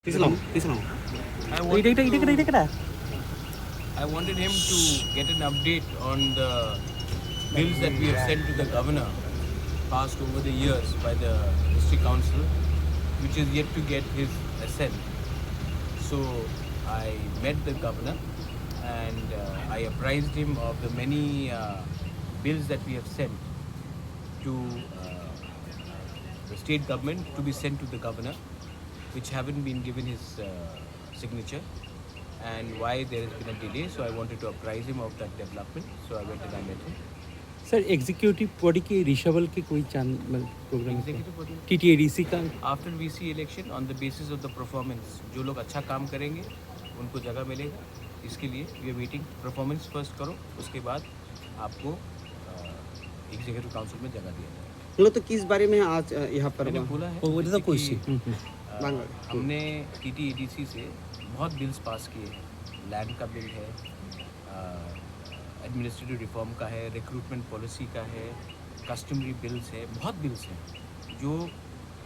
I wanted him to get an update on the bills that we have sent to the governor, passed over the years by the district council, which is yet to get his assent. So I met the governor and I apprised him of the many bills that we have sent to the state government to be sent to the governor, which haven't been given his signature, and why there has been a delay. So I wanted to apprise him of that development. So I went and I met him. Sir executive body के रिशवल के कोई programme Executive body. TTADC का After VC election, on the basis of the performance, जो लोग अच्छा काम करेंगे उनको जगह मिलेगा. इसके लिए we are waiting. Performance first करो, उसके बाद आपको एग्जीक्यूटिव काउंसिल में जगह दिया जाएगा. बोलो तो किस बारे में आज यहाँ पर मैंने बोला है वो तो कोई कि, हमने टीटीएडीसी से बहुत बिल्स पास किए. लैंड का बिल है, एडमिनिस्ट्रेटिव रिफॉर्म का है, रिक्रूटमेंट पॉलिसी का है, कस्टमरी बिल्स है, बहुत बिल्स हैं जो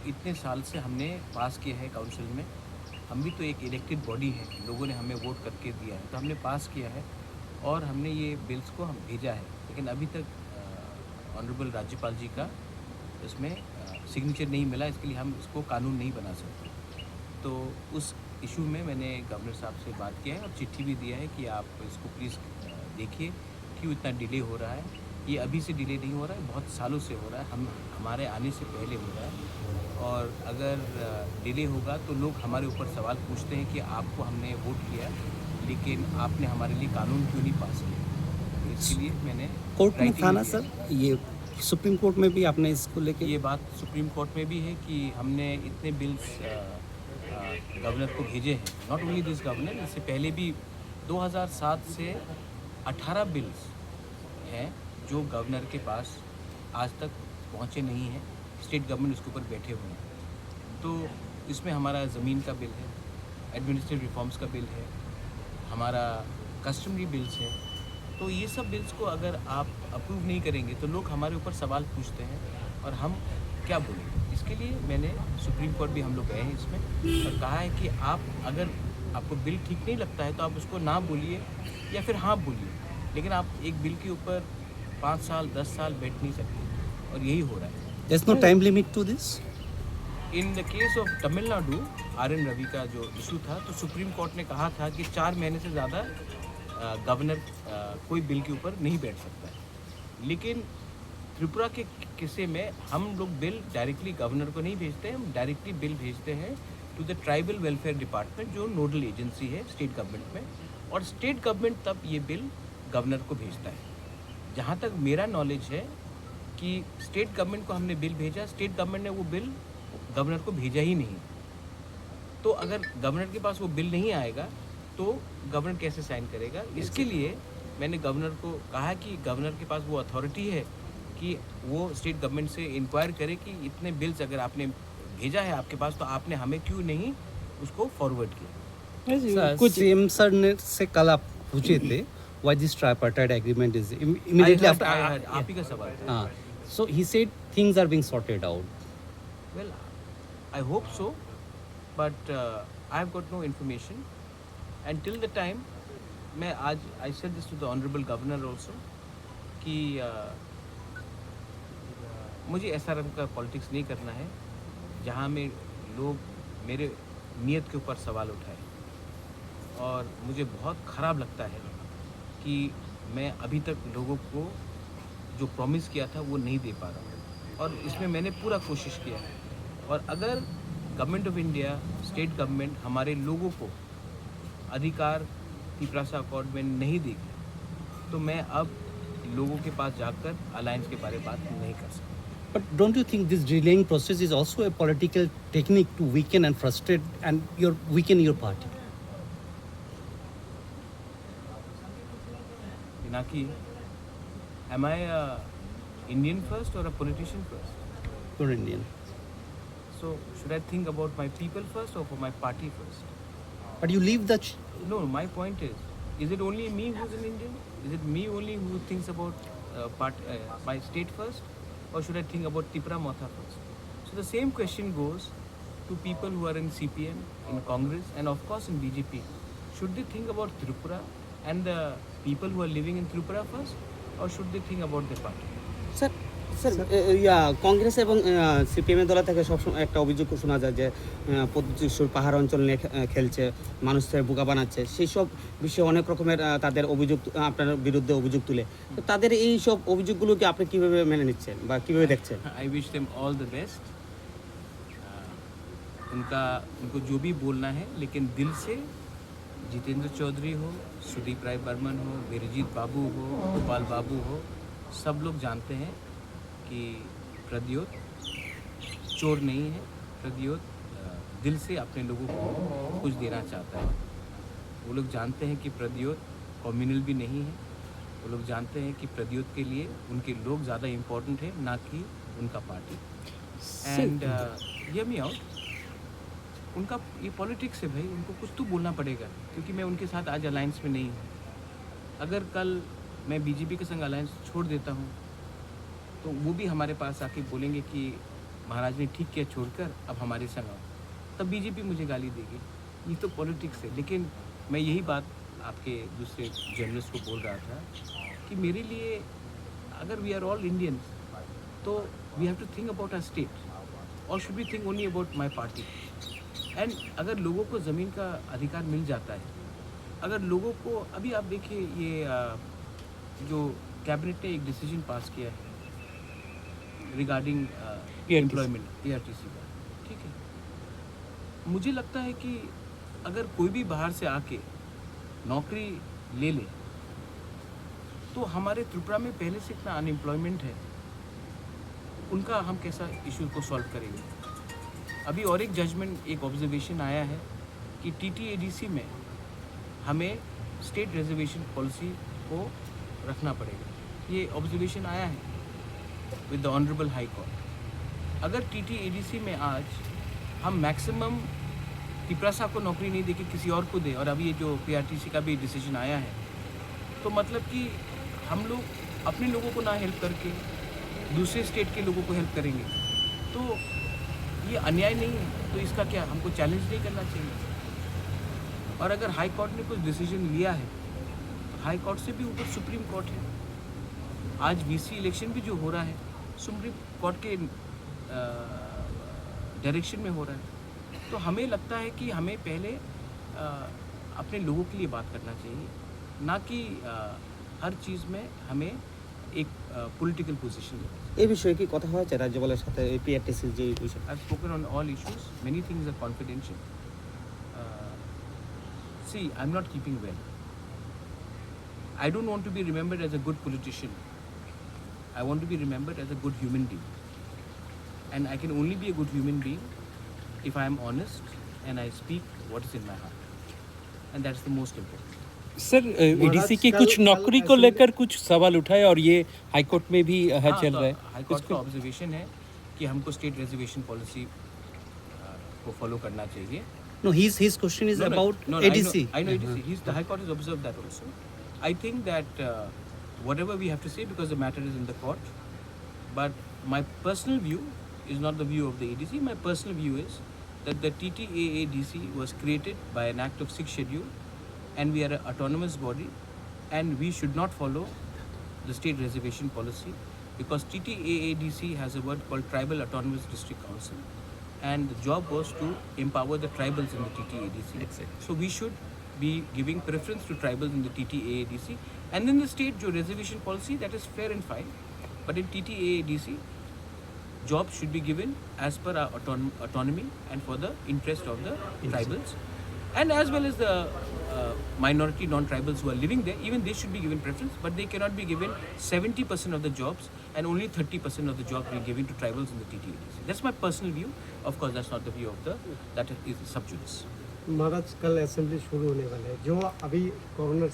इतने साल से हमने पास किए हैं काउंसिल में. हम भी तो एक इलेक्टेड बॉडी है, लोगों ने हमें वोट करके दिया है, तो हमने पास किया है और हमने ये बिल्स को हम भेजा है. लेकिन अभी तक ऑनरेबल राज्यपाल जी का इसमें सिग्नेचर नहीं मिला. इसके लिए हम इसको कानून नहीं बना सकते. तो उस इशू में मैंने गवर्नर साहब से बात किया है और चिट्ठी भी दिया है कि आप इसको प्लीज़ देखिए क्यों इतना डिले हो रहा है. ये अभी से डिले नहीं हो रहा है, बहुत सालों से हो रहा है. हमारे आने से पहले हो रहा है. और अगर डिले होगा तो लोग हमारे ऊपर सवाल पूछते हैं कि आपको हमने वोट किया लेकिन आपने हमारे लिए कानून क्यों नहीं पास किया. तो इसके लिए मैंने कोर्ट में था ना सर, ये सुप्रीम कोर्ट में भी आपने इसको लेके ये बात सुप्रीम कोर्ट में भी है कि हमने इतने बिल्स गवर्नर को भेजे हैं. नॉट ओनली दिस गवर्नर, इससे पहले भी 2007 से 18 बिल्स हैं जो गवर्नर के पास आज तक पहुंचे नहीं हैं. स्टेट गवर्नमेंट उसके ऊपर बैठे हुए हैं. तो इसमें हमारा ज़मीन का बिल है, एडमिनिस्ट्रेटिव रिफॉर्म्स का बिल है, हमारा कस्टमरी बिल्स है. तो ये सब बिल्स को अगर आप अप्रूव नहीं करेंगे तो लोग हमारे ऊपर सवाल पूछते हैं और हम क्या बोलें. इसके लिए मैंने सुप्रीम कोर्ट भी हम लोग गए हैं इसमें और कहा है कि आप अगर आपको बिल ठीक नहीं लगता है तो आप उसको ना बोलिए या फिर हाँ बोलिए, लेकिन आप एक बिल के ऊपर 5 साल 10 साल बैठ नहीं सकते. और यही हो रहा है. There is no time limit to this. In the case of Tamil Nadu, RN Ravi का जो इशू था, तो सुप्रीम कोर्ट ने कहा था कि 4 महीने से ज़्यादा गवर्नर कोई बिल के ऊपर नहीं बैठ सकता है. लेकिन त्रिपुरा के किस्से में हम लोग बिल डायरेक्टली गवर्नर को नहीं भेजते हैं, हम डायरेक्टली बिल भेजते हैं to the tribal welfare department जो नोडल एजेंसी है स्टेट गवर्नमेंट में. और स्टेट गवर्नमेंट तब ये बिल गवर्नर को भेजता है. जहाँ तक मेरा नॉलेज है कि स्टेट गवर्नमेंट को हमने बिल भेजा, स्टेट गवर्नमेंट ने वो बिल गवर्नर को भेजा ही नहीं. तो अगर गवर्नर के पास वो बिल नहीं आएगा तो गवर्नर कैसे साइन करेगा. इसके लिए मैंने गवर्नर को कहा कि गवर्नर के पास वो अथॉरिटी है कि वो स्टेट गवर्नमेंट से इंक्वायर करे कि इतने बिल्स अगर आपने भेजा है आपके पास तो आपने हमें क्यों नहीं उसको फॉरवर्ड किया. कुछ सीएम सर ने से कल आप पूछे थे why this tripartite agreement is immediately after. आप ही का सवाल था. हां, so he said things are being sorted out. Well, I hope so, but I have got no information and till the time मैं आज I said this to the honourable governor also कि मुझे ऐसा रंग का पॉलिटिक्स नहीं करना है जहाँ में लोग मेरे नीयत के ऊपर सवाल उठाए. और मुझे बहुत ख़राब लगता है कि मैं अभी तक लोगों को जो प्रॉमिस किया था वो नहीं दे पा रहा हूँ. और इसमें मैंने पूरा कोशिश किया है. और अगर government of India, state government हमारे लोगों को अधिकार तिपरासा अकॉर्ड में नहीं देगी तो मैं अब लोगों के पास जाकर अलायंस के बारे में बात नहीं कर सकता. But don't you think this delaying process is also a political technique to weaken and frustrate and weaken your party? Pinaki, am I a Indian first or a politician first? You're Indian. So should I think about my people first or for my party first? But you leave the No, my point is it only me who's an Indian? Is it me only who thinks about my state first? Or should I think about Tipra Motha first? So the same question goes to people who are in CPM, in Congress, and of course in BJP. Should they think about Tripura and the people who are living in Tripura first, or should they think about their party? Sir sir Congress এবং সিপিএমের দল থেকে সবসময় একটা অভিযোগ শোনা যায় যে প্রতিশ্রুর পাহাড় অঞ্চল নিয়ে খেলছে, মানুষের বোকা বানাচ্ছে, সেই সব বিষয়ে অনেক রকমের তাদের অভিযোগ আপনার বিরুদ্ধে অভিযোগ তুলে। তো তাদের এই সব অভিযোগগুলোকে আপনি কীভাবে মেনে নিচ্ছেন বা কীভাবে দেখছেন? I wish them all the best. उनको जो भी बोलना है, लेकिन दिल से जितेंद्र चौधरी हो, सुदीप राय बर्मन हो, वीरजीत बाबू हो, गोपाल बाबू हो, सब लोग जानते हैं कि प्रद्योत चोर नहीं है। प्रद्योत दिल से अपने लोगों को कुछ देना चाहता है। वो लोग जानते हैं कि प्रद्योत कम्युनल भी नहीं है। वो लोग जानते हैं कि प्रद्योत के लिए उनके लोग ज़्यादा इम्पोर्टेंट है, ना कि उनका party. And hear me out, उनका ये पॉलिटिक्स है भाई, उनको कुछ तो बोलना पड़ेगा, क्योंकि मैं उनके साथ आज अलायंस में नहीं हूँ। अगर कल मैं बीजेपी के संग अलायंस छोड़ देता हूँ तो वो भी हमारे पास आके बोलेंगे कि महाराज ने ठीक किया छोड़कर, अब हमारे संग आओ, तब बीजेपी मुझे गाली देगी। ये तो पॉलिटिक्स है। लेकिन मैं यही बात आपके दूसरे जर्नलिस्ट को बोल रहा था कि मेरे लिए अगर वी आर ऑल इंडियंस तो we have to think about our state, और should be think only about my party. And अगर लोगों को ज़मीन का अधिकार मिल जाता है, अगर लोगों को, अभी आप देखिए ये जो कैबिनेट ने एक डिसीजन पास किया है रिगार्डिंग एम्प्लॉयमेंट PRTC का, ठीक है, मुझे लगता है कि अगर कोई भी बाहर से आके नौकरी ले ले तो हमारे त्रिपुरा में पहले से इतना अनएम्प्लॉयमेंट है, उनका हम कैसा इशू को सॉल्व करेंगे। अभी और एक जजमेंट, एक ऑब्जर्वेशन आया है कि TTADC में हमें स्टेट रिजर्वेशन पॉलिसी को रखना पड़ेगा। ये ऑब्जर्वेशन आया है with the honourable high court. अगर TTADC में आज हम मैक्सिमम तिपरासा को नौकरी नहीं देके किसी और को दे, और अभी ये जो PRTC का भी डिसीजन आया है, तो मतलब कि हम लोग अपने लोगों को ना हेल्प करके दूसरे स्टेट के लोगों को हेल्प करेंगे, तो ये अन्याय नहीं है। तो इसका क्या हमको चैलेंज नहीं करना चाहिए? और अगर हाई कोर्ट ने कुछ डिसीजन लिया है तो हाई कोर्ट से भी ऊपर सुप्रीम कोर्ट है। आज VC इलेक्शन भी जो हो रहा है सुप्रीम कोर्ट के डायरेक्शन में हो रहा है। तो हमें लगता है कि हमें पहले अपने लोगों के लिए बात करना चाहिए, ना कि हर चीज़ में हमें एक पॉलिटिकल पोजीशन लेना। এই বিষয়ে কি কথা হয়েছে রাজ্যপালের সাথে এই PRTC যে বিষয়? I've spoken on all issues. Many things are confidential. See, I'm not keeping well. I don't want to be remembered as a good politician. I want to be remembered as a good human being. And I can only be a good human being if I am honest and I speak what is in my heart. And that's the most important. Sir ADC की कुछ नौकरी को लेकर कुछ सवाल उठाए और ये हाईकोर्ट में भी चल रहा है। हाई कोर्ट का ऑब्जर्वेशन है कि हमको स्टेट रिजर्वेशन पॉलिसी को फॉलो करना चाहिए। No, his question is about ADC. I know ADC. The High Court has observed that also. I think that whatever we have to say, because the matter is in the court, but my personal view is not the view of the ADC. My personal view is that the TTAADC was created by an act of 6th schedule, and we are an autonomous body, and we should not follow the state reservation policy, because TTAADC has a word called Tribal Autonomous District Council, and the job was to empower the tribals in the TTAADC. Exactly. So we should be giving preference to tribals in the TTAADC, and in the state jo reservation policy, that is fair and fine, but in TTAADC jobs should be given as per our autonomy and for the interest of the tribals, and as well as the minority non-tribals who are living there. Even they should be given preference, but they cannot be given 70% of the jobs and only 30% of the jobs being given to tribals in the TTADC. That's my personal view. Of course, that's not the view of that is sub judice. महाराज कल assembly शुरू होने वाला है, जो अभी governor